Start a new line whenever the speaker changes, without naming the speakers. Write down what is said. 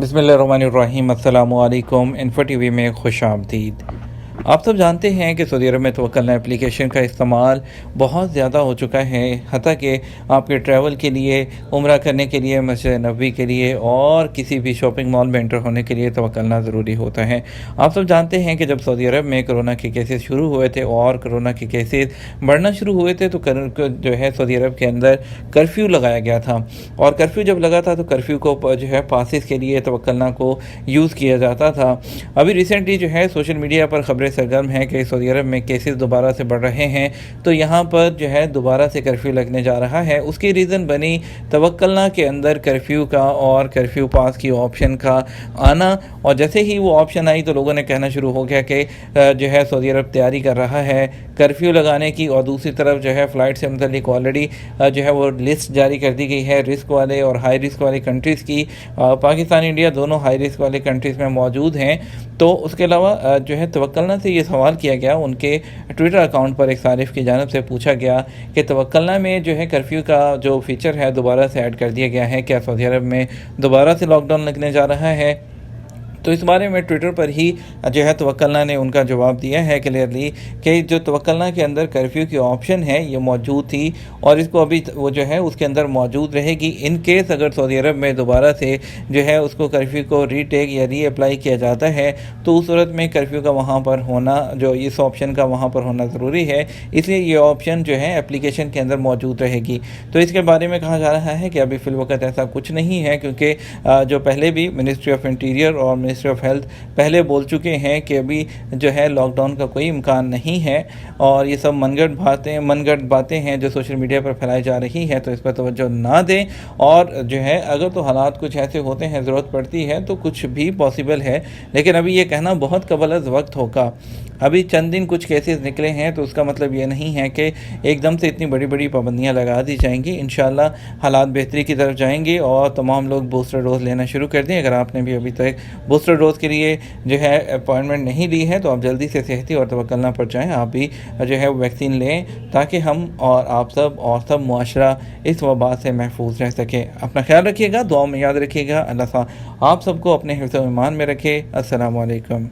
बिस्मिल्लाहिर्रहमानिर्रहीम। अस्सलामु अलैकुम। इन्फो टीवी में खुश आमदीद। आप सब जानते हैं कि सऊदी अरब में तवक्लना एप्लीकेशन का इस्तेमाल बहुत ज़्यादा हो चुका है। हत्ता कि आपके ट्रैवल के लिए, उम्रा करने के लिए, मस्जिद नबवी के लिए और किसी भी शॉपिंग मॉल में एंटर होने के लिए तवक्लना ज़रूरी होता है। आप सब जानते हैं कि जब सऊदी अरब में कोरोना के केसेस शुरू हुए थे और कोरोना के केसेस बढ़ना शुरू हुए थे तो जो है सऊदी अरब के अंदर कर्फ्यू लगाया गया था। और कर्फ्यू जब लगा था तो कर्फ्यू को जो है पासिस के लिए तवक्लना को यूज़ किया जाता था। अभी रिसेंटली जो है सोशल मीडिया पर खबरें सरगर्म हैं कि सऊदी अरब में केसेस दोबारा से बढ़ रहे हैं, तो यहाँ पर जो है दोबारा से कर्फ्यू लगने जा रहा है। उसकी रीज़न बनी तवक्लना के अंदर कर्फ्यू का और कर्फ्यू पास की ऑप्शन का आना। और जैसे ही वो ऑप्शन आई तो लोगों ने कहना शुरू हो गया कि जो है सऊदी अरब तैयारी कर रहा है कर्फ्यू लगाने की। और दूसरी तरफ जो है फ़्लाइट से मतलब ऑलरेडी जो है वो लिस्ट जारी कर दी गई है रिस्क वाले और हाई रिस्क वाले कंट्रीज़ की। पाकिस्तान इंडिया दोनों हाई रिस्क वाले कंट्रीज़ में मौजूद हैं। तो उसके अलावा जो है तवक्लना से ये सवाल किया गया, उनके ट्विटर अकाउंट पर एक सारिफ की जानब से पूछा गया कि तवक्लना में जो है कर्फ्यू का जो फीचर है दोबारा से ऐड कर दिया गया है, क्या सऊदी अरब में दोबारा से लॉकडाउन लगने जा रहा है। तो इस बारे में ट्विटर पर ही जो है तवक्लना ने उनका जवाब दिया है क्लियरली कि जो तवक्लना के अंदर कर्फ्यू की ऑप्शन है ये मौजूद थी और इसको अभी वो जो है उसके अंदर मौजूद रहेगी। इन केस अगर सऊदी अरब में दोबारा से जो है उसको कर्फ्यू को रीटेक या री अप्लाई किया जाता है तो उस सूरत में कर्फ्यू का वहाँ पर होना, जो इस ऑप्शन का वहाँ पर होना ज़रूरी है, इसलिए ये ऑप्शन जो है एप्लीकेशन के अंदर मौजूद रहेगी। तो इसके बारे में कहा जा रहा है कि अभी फ़िलवक़्त ऐसा कुछ नहीं है, क्योंकि जो पहले भी मिनिस्ट्री ऑफ इंटीरियर और मिनिस्ट्री ऑफ हेल्थ पहले बोल चुके हैं कि अभी जो है लॉकडाउन का कोई इम्कान नहीं है। और ये सब मनगढ़ बातें हैं जो सोशल मीडिया पर फैलाई जा रही है, तो इस पर तवज्जो ना दें। और जो है अगर तो हालात कुछ ऐसे होते हैं, ज़रूरत पड़ती है तो कुछ भी पॉसिबल है, लेकिन अभी ये कहना बहुत कबल अज़ वक्त होगा। अभी चंद दिन कुछ केसेस निकले हैं तो उसका मतलब ये नहीं है कि एकदम से इतनी बड़ी बड़ी पाबंदियाँ लगा दी जाएंगी। इंशाल्लाह हालात बेहतरी की तरफ जाएंगे और तमाम लोग बूस्टर डोज़ लेना शुरू कर दें। अगर आपने भी अभी तक बूस्टर डोज़ के लिए जो है अपॉइंटमेंट नहीं ली है तो आप जल्दी से सेहती और तवक्लना पर जाएँ, आप भी जो है वैक्सीन लें ताकि हम और आप सब मुआशरा इस वबा से महफूज रह सके। अपना ख्याल रखिएगा, दुआ में याद रखिएगा। अल्लाह आप सबको अपने हिफ्ज़-ओ-ईमान में रखे। अस्सलामु अलैकुम।